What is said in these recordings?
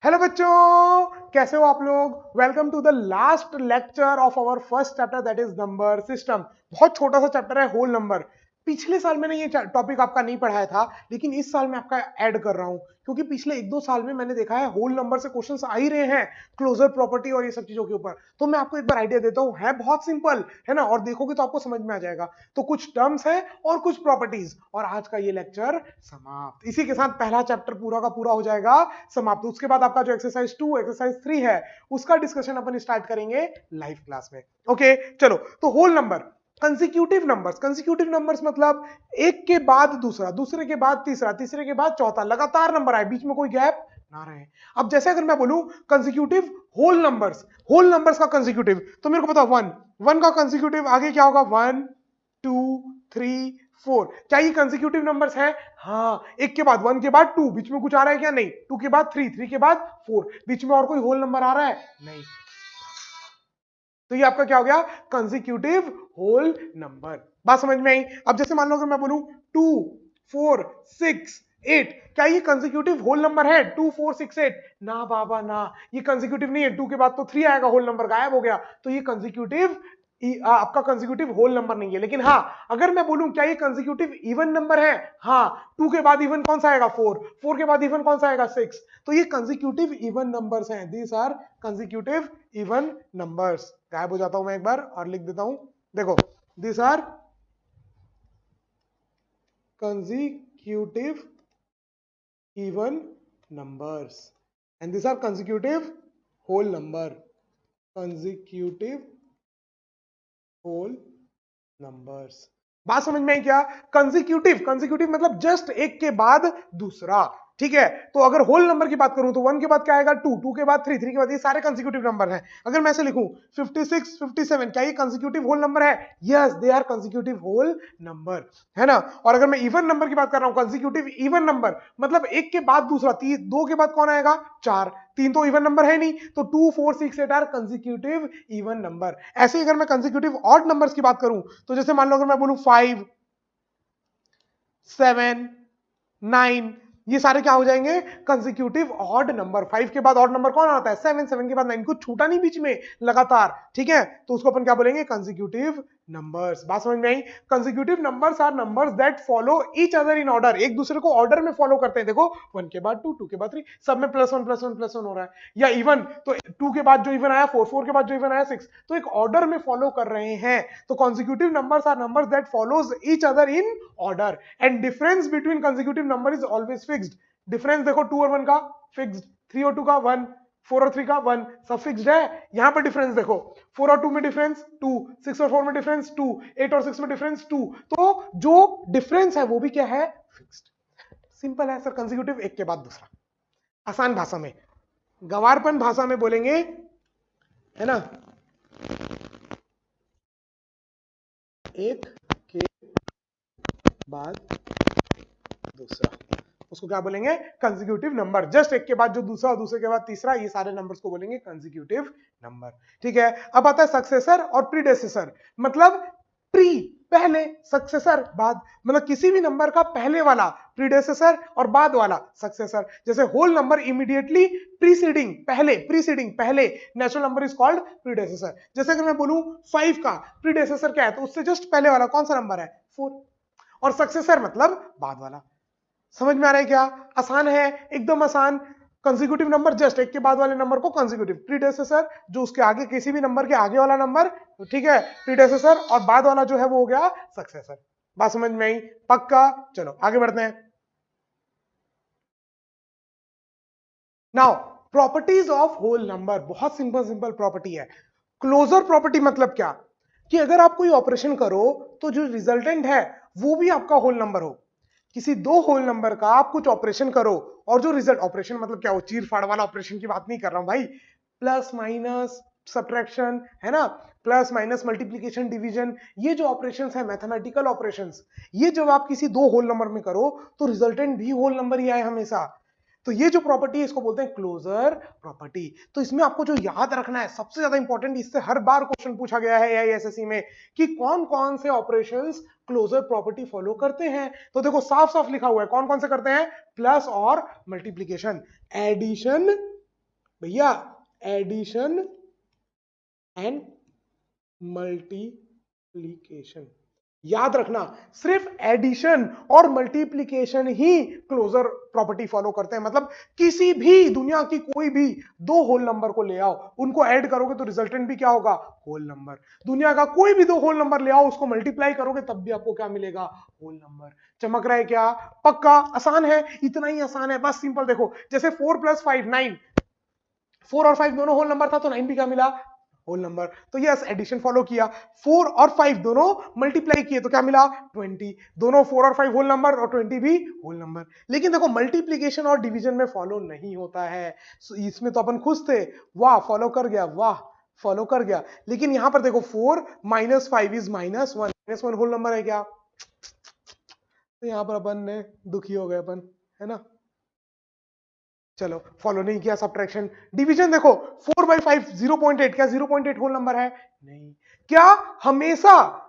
Hello बच्चों, कैसे हो आप लोग। Welcome to the last lecture of our first chapter that is number system. बहुत छोटा सा चैप्टर है होल नंबर। पिछले साल मैंने ये टॉपिक आपका नहीं पढ़ाया था, लेकिन इस साल मैं आपका ऐड कर रहा हूं क्योंकि पिछले 1-2 साल में मैंने देखा है होल नंबर से क्वेश्चंस आ ही रहे हैं क्लोजर प्रॉपर्टी और ये सब चीजों के ऊपर। तो मैं आपको एक बार आइडिया देता हूं, है बहुत सिंपल है ना, और देखोगे तो आपको समझ में आ जाएगा। तो कुछ टर्म्स है और कुछ प्रॉपर्टीज, और आज का ये लेक्चर समाप्त। इसी के साथ पहला चैप्टर पूरा का पूरा हो जाएगा समाप्त। उसके बाद आपका जो एक्सरसाइज 2 एक्सरसाइज 3 है उसका डिस्कशन अपन स्टार्ट करेंगे लाइव क्लास में। ओके चलो, तो whole number consecutive numbers. Consecutive numbers मतलब एक के बाद दूसरा, दूसरे के बाद तीसरा, तीसरे के बाद चौथा, लगातार नंबर आए, बीच में कोई गैप ना रहे। अब जैसे अगर मैं बोलूं consecutive whole numbers, whole numbers का कंसेक्यूटिव, तो मेरे को पता 1 1 का कंसेक्यूटिव आगे क्या होगा, 1 2 3 4। क्या ये कंसेक्यूटिव नंबर्स है? हाँ, एक के बाद 1 के बाद 2, बीच में कुछ आ रहा है क्या? नहीं। 2 के बाद 3, 3 के बाद 4, बीच में और कोई होल नंबर आ रहा है? नहीं। तो ये आपका क्या हो गया, कंसेक्यूटिव होल नंबर। बात समझ में आई? अब जैसे मान लो अगर मैं बोलूं 2 4 6 8, क्या ये कंसेक्यूटिव होल नंबर है? 2 4 6 8? ना बाबा ना, ये कंसेक्यूटिव नहीं है। 2 के बाद तो 3 आएगा, होल नंबर गायब हो गया, तो ये कंसेक्यूटिव आपका कंसेक्यूटिव होल नंबर नहीं है। लेकिन हाँ, अगर मैं बोलूं क्या ये कंसेक्यूटिव इवन नंबर है? हाँ, 2 के बाद इवन कौन सा आएगा? 4, 4 के बाद इवन कौन सा आएगा? 6। तो ये कंसेक्यूटिव इवन नंबर्स हैं, these are consecutive even numbers. गायब हो जाता हूं मैं एक बार और लिख देता हूं, देखो, these are consecutive even numbers and these are consecutive whole number, consecutive whole numbers। बात समझ में आई क्या? कंसेक्यूटिव, कंसेक्यूटिव मतलब जस्ट एक के बाद दूसरा, ठीक है। तो अगर होल नंबर की बात करूं तो 1 के बाद क्या आएगा? 2, 2 के बाद 3, 3 के बाद, ये सारे कंसेक्यूटिव नंबर हैं। अगर मैं ऐसे लिखूं 56 57, क्या ये कंसेक्यूटिव होल नंबर है? Yes, they are consecutive whole number, है ना। और अगर मैं इवन नंबर की बात कर रहा हूं, कंसेक्यूटिव इवन नंबर मतलब एक के बाद दूसरा, 2 के बाद कौन आएगा? 4, 3 तो इवन नंबर है नहीं, तो 2 4 6 8 आर कंसेक्यूटिव इवन नंबर। ऐसे ही अगर मैं कंसेक्यूटिव ऑड नंबर्स की बात करूं तो जैसे मान लो अगर मैं बोलूं 5 7 9, ये सारे क्या हो जाएंगे? Consecutive odd number. 5 के बाद ऑड नंबर कौन आता है? 7, 7 के बाद 9, कुछ छूटा नहीं बीच में, लगातार, ठीक है। तो उसको अपन क्या बोलेंगे? Consecutive numbers. बात समझ में आई? Consecutive numbers are numbers that follow each other in order, एक दूसरे को ऑर्डर में फॉलो करते हैं। देखो 1 के बाद 2, 2 के बाद 3, सब में +1 +1 +1 हो रहा है। या इवन तो 2 के बाद जो इवन आया 4, 4 के बाद जो इवन आया 6, तो एक ऑर्डर में फॉलो कर रहे हैं। तो consecutive numbers are numbers that follows each other in order and difference between consecutive number is always fixed. Difference देखो 2 और 1 का फिक्स्ड, 3 और 2 का 1, 4 और 3 का 1, सब फिक्स्ड है। यहां पर डिफरेंस देखो, 4 और 2 में डिफरेंस 2, 6 और 4 में डिफरेंस 2, 8 और 6 में डिफरेंस 2। तो जो डिफरेंस है वो भी क्या है? फिक्स्ड। सिंपल है सर, कंसेक्यूटिव एक के बाद दूसरा। आसान भाषा में, गवारपन भाषा में बोलेंगे, है ना, एक के बाद दूसरा, उसको क्या बोलेंगे? Consecutive number. जस्ट एक के बाद जो दूसरा, दूसरे के बाद तीसरा, ये सारे नंबर्स को बोलेंगे कंसेक्यूटिव नंबर, ठीक है। अब आता है सक्सेसर और प्रीडेसेसर। मतलब प्री पहले, सक्सेसर बाद, मतलब किसी भी नंबर का पहले वाला प्रीडेसेसर और बाद वाला सक्सेसर। जैसे होल नंबर इमीडिएटली प्रीसीडिंग, पहले, प्रीसीडिंग पहले natural number is called predecessor. जैसे अगर मैं बोलूं 5 का प्रीडेसेसर क्या है, तो उससे जस्ट पहले वाला कौन सा नंबर है? 4। और सक्सेसर मतलब बाद वाला। समझ में आ रहा है क्या? आसान है, एकदम आसान। कंसेक्यूटिव नंबर जस्ट एक के बाद वाले नंबर को कंसेक्यूटिव, प्रीडेसेसर जो उसके आगे किसी भी नंबर के आगे वाला नंबर, ठीक है, प्रीडेसेसर, और बाद वाला जो है वो हो गया सक्सेसर। बात समझ में आई? पक्का? चलो आगे बढ़ते हैं। Now properties of whole number, बहुत सिंपल सिंपल प्रॉपर्टी है। क्लोजर प्रॉपर्टी मतलब क्या? कि अगर आप कोई ऑपरेशन करो तो जो रिजल्टेंट है वो भी आपका होल नंबर हो। किसी दो होल नंबर का आप कुछ ऑपरेशन करो और जो रिजल्ट, ऑपरेशन मतलब क्या हो? चीर फाड़ वाला ऑपरेशन की बात नहीं कर रहा हूं भाई, प्लस माइनस सब्ट्रैक्शन, है ना, प्लस माइनस मल्टीप्लीकेशन डिवीजन, ये जो ऑपरेशंस है मैथमेटिकल ऑपरेशंस, ये जब आप किसी दो होल नंबर में करो तो रिजल्टेंट भी होल नंबर ही आए हमेशा। तो ये जो प्रॉपर्टी है इसको बोलते हैं क्लोजर प्रॉपर्टी। तो इसमें आपको जो याद रखना है सबसे ज्यादा इंपॉर्टेंट, इससे हर बार क्वेश्चन पूछा गया है एआईएसएससी में कि कौन कौन से ऑपरेशंस क्लोजर प्रॉपर्टी फॉलो करते हैं। तो देखो साफ साफ लिखा हुआ है कौन कौन से करते हैं, प्लस और मल्टीप्लीकेशन, एडिशन भैया एडिशन एंड मल्टीप्लीकेशन। याद रखना सिर्फ एडिशन और मल्टीप्लीकेशन ही क्लोजर प्रॉपर्टी फॉलो करते हैं। मतलब किसी भी दुनिया की कोई भी दो होल नंबर को ले आओ, उनको ऐड करोगे तो रिजल्टेंट भी क्या होगा, होल नंबर। दुनिया का कोई भी दो होल नंबर ले आओ, उसको मल्टीप्लाई करोगे तब भी आपको क्या मिलेगा, होल नंबर। चमक रहा है क्या, पक्का आसान है, इतना ही आसान है, बस सिंपल देखो। जैसे 4 + 5 9, 4 और 5 दोनों होल नंबर था तो 9 भी क्या मिला, होल नंबर। तो यस एडिशन फॉलो किया, 4 और 5 दोनों मल्टीप्लाई किए तो क्या मिला, 20। दोनों 4 और 5 होल नंबर और 20 भी होल नंबर। लेकिन देखो मल्टीप्लीकेशन और डिवीजन में फॉलो नहीं होता है। इसमें तो अपन खुश थे, वाह फॉलो कर गया, वाह फॉलो कर गया। लेकिन यहां पर देखो 4 - 5 इज -1, -1 होल नंबर है क्या, तो यहां पर अपन ने दुखी हो गए अपन, है ना। चलो फॉलो नहीं किया सब्ट्रैक्शन। डिवीजन देखो 4/5 0.8, क्या 0.8 होल नंबर है, नहीं। क्या हमेशा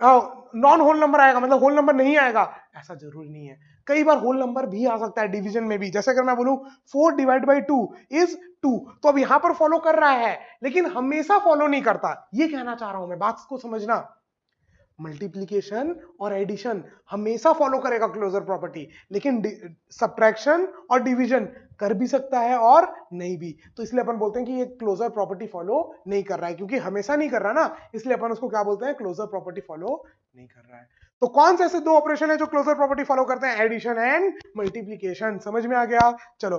नॉन होल नंबर आएगा, मतलब होल नंबर नहीं आएगा, ऐसा जरूरी नहीं है। कई बार होल नंबर भी आ सकता है डिवीजन में भी। जैसे अगर मैं बोलूं 4/2 इज 2, तो अब यहां पर फॉलो कर रहा है लेकिन हमेशा फॉलो नहीं करता, ये कहना चाह रहा हूं मैं, बात को समझना। मल्टीप्लीकेशन और एडिशन हमेशा फॉलो करेगा क्लोजर प्रॉपर्टी, लेकिन सब्ट्रैक्शन और डिवीजन कर भी सकता है और नहीं भी। तो इसलिए अपन बोलते हैं कि ये क्लोजर प्रॉपर्टी फॉलो नहीं कर रहा है, क्योंकि हमेशा नहीं कर रहा ना, इसलिए अपन उसको क्या बोलते हैं, क्लोजर प्रॉपर्टी फॉलो नहीं कर रहा है। तो कौन से ऐसे दो ऑपरेशन है जो क्लोजर प्रॉपर्टी फॉलो करते हैं, एडिशन एंड मल्टीप्लीकेशन। समझ में आ गया। चलो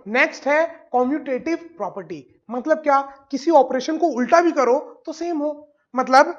नेक्स्ट है कॉम्यूटेटिव प्रॉपर्टी। मतलब क्या, किसी ऑपरेशन को उल्टा भी करो तो सेम हो। मतलब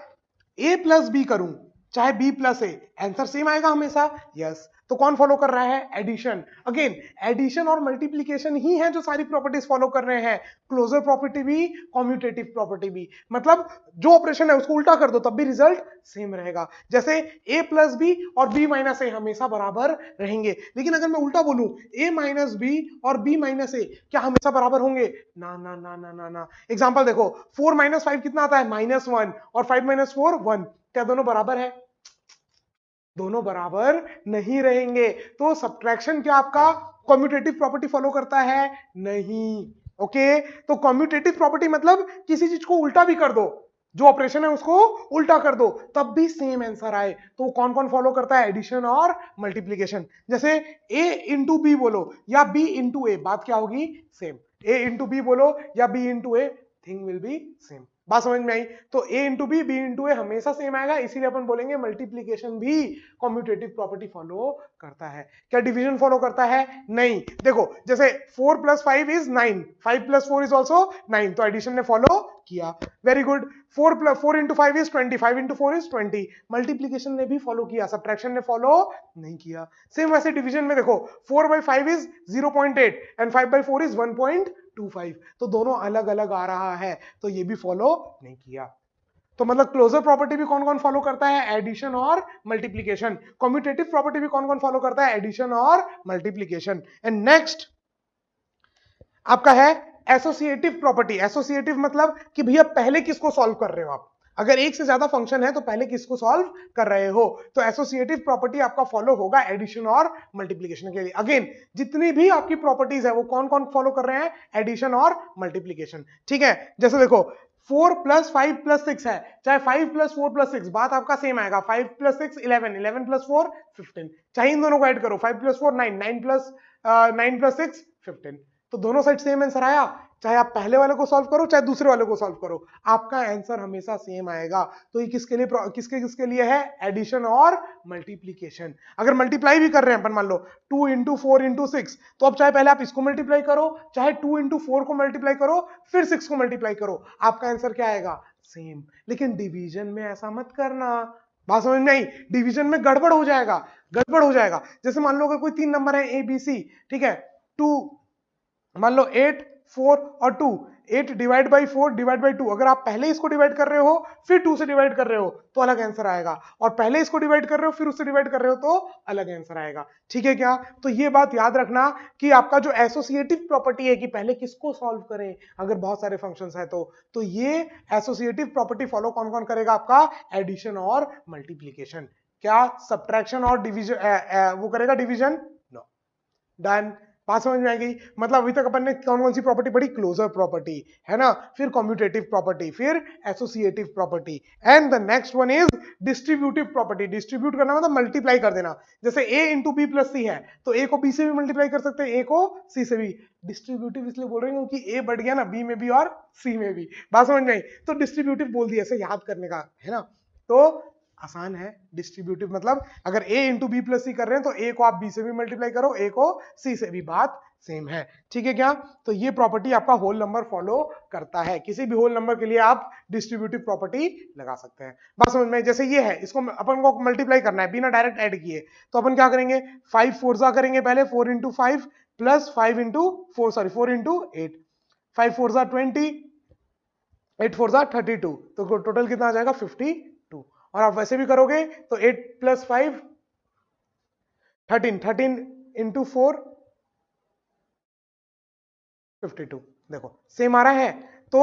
ए प्लस बी करूं चाहे बी प्लस ए, आंसर सेम आएगा हमेशा, यस। तो कौन फॉलो कर रहा है, एडिशन। अगेन एडिशन और मल्टीप्लीकेशन ही है जो सारी प्रॉपर्टीज फॉलो कर रहे हैं, क्लोजर प्रॉपर्टी भी कॉम्यूटेटिव प्रॉपर्टी भी। मतलब जो ऑपरेशन है उसको उल्टा कर दो तब भी रिजल्ट सेम रहेगा। जैसे ए प्लस बी और बी माइनस ए हमेशा बराबर रहेंगे, लेकिन अगर मैं उल्टा बोलूं ए माइनस बी और बी माइनस ए, क्या हमेशा बराबर होंगे, ना ना ना ना ना ना। एग्जांपल देखो 4 - 5 कितना आता है, -1, और 5 - 4 1, क्या दोनों बराबर है, दोनों बराबर नहीं रहेंगे। तो सब्ट्रैक्शन क्या आपका कॉम्यूटेटिव प्रॉपर्टी फॉलो करता है, नहीं। ओके, तो कॉम्यूटेटिव प्रॉपर्टी मतलब किसी चीज को उल्टा भी कर दो, जो ऑपरेशन है उसको उल्टा कर दो तब भी सेम आंसर आए। तो कौन कौन फॉलो करता है, एडिशन और मल्टीप्लीकेशन। जैसे a इंटू बी बोलो या b इंटू ए, बात क्या होगी, सेम। a इंटू बी बोलो या b into A, thing will be same. बात समझ में आई। तो a into B, B into A हमेशा सेम आएगा, इसीलिए अपन बोलेंगे मल्टीप्लीकेशन भी कॉम्यूटेटिव प्रॉपर्टी फॉलो करता है। क्या डिवीजन फॉलो करता है, नहीं। देखो जैसे 4 + 5 इज 9, 5 + 4 इज ऑल्सो 9, तो एडिशन ने फॉलो किया, very good. 4 into 5 is 20, 5 into 4 is 20, multiplication ने भी फॉलो किया, सब्ट्रैक्शन ने फॉलो नहीं किया। सेम वैसे डिवीजन में देखो 4/5 इज 0.8 एंड 5/4 इज 1.25, तो दोनों अलग अलग आ रहा है, तो ये भी फॉलो नहीं किया। तो मतलब क्लोजर प्रॉपर्टी भी कौन कौन फॉलो करता है, एडिशन और मल्टीप्लीकेशन। कम्यूटेटिव प्रॉपर्टी भी कौन कौन फॉलो करता है, एडिशन और मल्टीप्लीकेशन। एंड नेक्स्ट आपका है एसोसिएटिव प्रॉपर्टी। एसोसिएटिव मतलब कि भैया पहले किसको सॉल्व कर रहे हो आप, अगर एक से ज्यादा फंक्शन है तो पहले किसको सॉल्व कर रहे हो। तो एसोसिएटिव प्रॉपर्टी आपका फॉलो होगा एडिशन और मल्टीप्लीकेशन के लिए। अगेन जितनी भी आपकी प्रॉपर्टीज है वो कौन कौन फॉलो कर रहे हैं, एडिशन और मल्टीप्लीकेशन, ठीक है। जैसे देखो 4 + 5 + 6 है, चाहे 5 + 4 + 6, बात आपका सेम आएगा। 5 + 6 11, 11 + 4 15, चाहे इन दोनों को ऐड करो, 5 + 4 9, 9 + 6 15, तो दोनों साइड सेम आंसर आया। चाहे आप पहले वाले को सॉल्व करो चाहे दूसरे वाले को सॉल्व करो, आपका आंसर हमेशा सेम आएगा। तो ये किसके लिए, किसके लिए है, एडिशन और मल्टीप्लीकेशन। अगर मल्टीप्लाई भी कर रहे हैं अपन, मान लो 2 × 4 × 6, तो अब चाहे पहले आप इसको मल्टीप्लाई करो चाहे 2 × 4 को मल्टीप्लाई करो फिर 6 को मल्टीप्लाई करो, आपका आंसर क्या आएगा, सेम। लेकिन डिवीजन में ऐसा मत करना, बात समझ में आई। डिवीजन में गड़बड़ हो जाएगा, गड़बड़ हो जाएगा। जैसे मान लो अगर कोई 3 नंबर है ए बी सी, ठीक है, 2, मान लो 8 4 और 2, 8 डिवाइड बाई 4 डिवाइड बाई 2, अगर आप पहले इसको डिवाइड कर रहे हो फिर 2 से डिवाइड कर रहे हो तो अलग आंसर आएगा, और पहले इसको डिवाइड कर रहे हो फिर उससे डिवाइड कर रहे हो तो अलग आंसर आएगा, ठीक है क्या। तो ये बात याद रखना कि आपका जो एसोसिएटिव प्रॉपर्टी है कि पहले किसको सॉल्व करें अगर बहुत सारे फंक्शंस है तो ये एसोसिएटिव प्रॉपर्टी फॉलो कौन कौन करेगा, आपका एडिशन और मल्टीप्लीकेशन। क्या सब्ट्रैक्शन और डिवीजन वो करेगा, डिवीजन नो, डन। बात समझ में आ गई? मतलब अभी तक अपन ने कौन कौन सी प्रॉपर्टी पढ़ी? क्लोजर प्रॉपर्टी है ना, फिर कॉम्यूटेटिव प्रॉपर्टी, फिर associative property, and the next one is distributive property. Distribute करना मतलब मल्टीप्लाई कर देना। जैसे a इंटू बी प्लस सी है तो a को b से भी मल्टीप्लाई कर सकते हैं, a को c से भी। डिस्ट्रीब्यूटिव इसलिए बोल रही हूँ कि a बढ़ गया ना b में भी और c में भी। बात समझ में आई? तो डिस्ट्रीब्यूटिव बोल दिया, ऐसे याद करने का है ना, तो आसान है। डिस्ट्रीब्यूटिव मतलब अगर a इंटू बी प्लस सी कर रहे हैं तो a को आप b से भी मल्टीप्लाई करो, a को c से भी, बात सेम है। ठीक है क्या? तो ये प्रॉपर्टी आपका होल नंबर फॉलो करता है। किसी भी होल नंबर के लिए आप डिस्ट्रीब्यूटिव प्रॉपर्टी लगा सकते हैं। बात समझ में? जैसे ये है, इसको अपन को मल्टीप्लाई करना है बिना डायरेक्ट ऐड किए, तो अपन क्या करेंगे? 5 फोर्जा करेंगे पहले, 4 into 5 plus 5 into 4, sorry 4 into 8, 5 Forza 20, 8 Forza 32, तो टोटल कितना आ जाएगा? 52। और आप वैसे भी करोगे तो 8 प्लस 5 13, 13 इंटू 4 52। देखो सेम आ रहा है। तो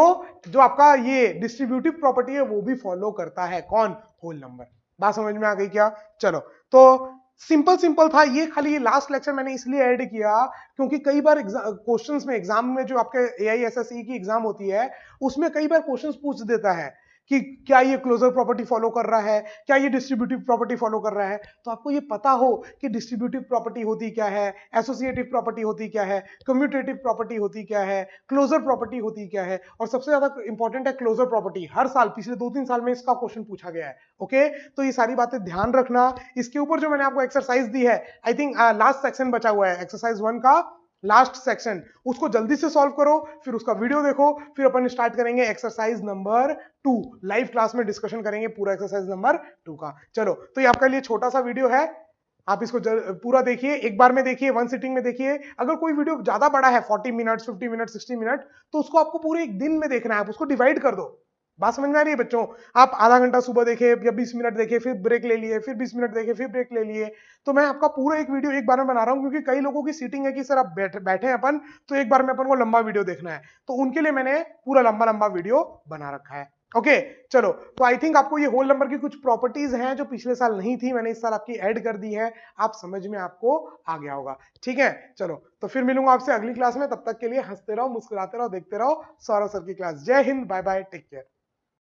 जो आपका ये डिस्ट्रीब्यूटिव प्रॉपर्टी है वो भी फॉलो करता है, कौन? Whole number. बात समझ में आ गई क्या? चलो, तो सिंपल सिंपल था ये, खाली ये लास्ट लेक्चर मैंने इसलिए ऐड किया क्योंकि कई बार क्वेश्चंस में, एग्जाम में, जो आपके AISSE की एग्जाम होती है उसमें कई बार क्वेश्चंस पूछ देता है कि क्या ये क्लोजर प्रॉपर्टी फॉलो कर रहा है, क्या ये डिस्ट्रीब्यूटिव प्रॉपर्टी फॉलो कर रहा है। तो आपको ये पता हो कि डिस्ट्रीब्यूटिव प्रॉपर्टी होती क्या है, एसोसिएटिव प्रॉपर्टी होती क्या है, कम्यूटेटिव प्रॉपर्टी होती क्या है, क्लोजर प्रॉपर्टी होती क्या है, और सबसे ज्यादा इंपॉर्टेंट है क्लोजर प्रॉपर्टी। हर साल पिछले 2-3 साल में इसका क्वेश्चन पूछा गया है। ओके, तो ये सारी बातें ध्यान रखना। इसके ऊपर जो मैंने आपको एक्सरसाइज दी है, आई थिंक लास्ट सेक्शन बचा हुआ है, एक्सरसाइज 1 का लास्ट सेक्शन, उसको जल्दी से सॉल्व करो, फिर उसका वीडियो देखो, फिर अपन स्टार्ट करेंगे एक्सरसाइज नंबर 2। लाइव क्लास में डिस्कशन करेंगे पूरा एक्सरसाइज नंबर 2 का। चलो, तो ये आपका लिए छोटा सा वीडियो है, आप इसको पूरा देखिए, एक बार में देखिए, वन सिटिंग में देखिए। अगर कोई वीडियो ज्यादा बड़ा है, 40 मिनट, 50 मिनट, 60 मिनट, तो उसको आपको पूरे एक दिन में देखना है, आप उसको डिवाइड कर दो। बात समझ में आ रही है बच्चों? आप आधा घंटा सुबह देखे या 20 मिनट देखे, फिर ब्रेक ले लिए, फिर 20 मिनट देखे, फिर ब्रेक ले लिए। तो मैं आपका पूरा एक वीडियो एक बार में बना रहा हूं क्योंकि कई लोगों की सीटिंग है कि सर आप बैठे हैं अपन, तो एक बार में अपन को लंबा वीडियो देखना है, तो उनके लिए मैंने पूरा लंबा लंबा वीडियो बना रखा है। ओके, चलो, तो आई थिंक आपको ये होल नंबर की कुछ प्रॉपर्टीज हैं जो पिछले साल नहीं थी, मैंने इस साल आपकी ऐड कर दी है, आप समझ में आपको आ गया होगा। ठीक है, चलो, तो फिर मिलूंगा आपसे अगली क्लास में, तब तक के लिए हंसते रहो, मुस्कुराते रहो, देखते रहो सौरव सर की क्लास। जय हिंद, बाय बाय, टेक केयर।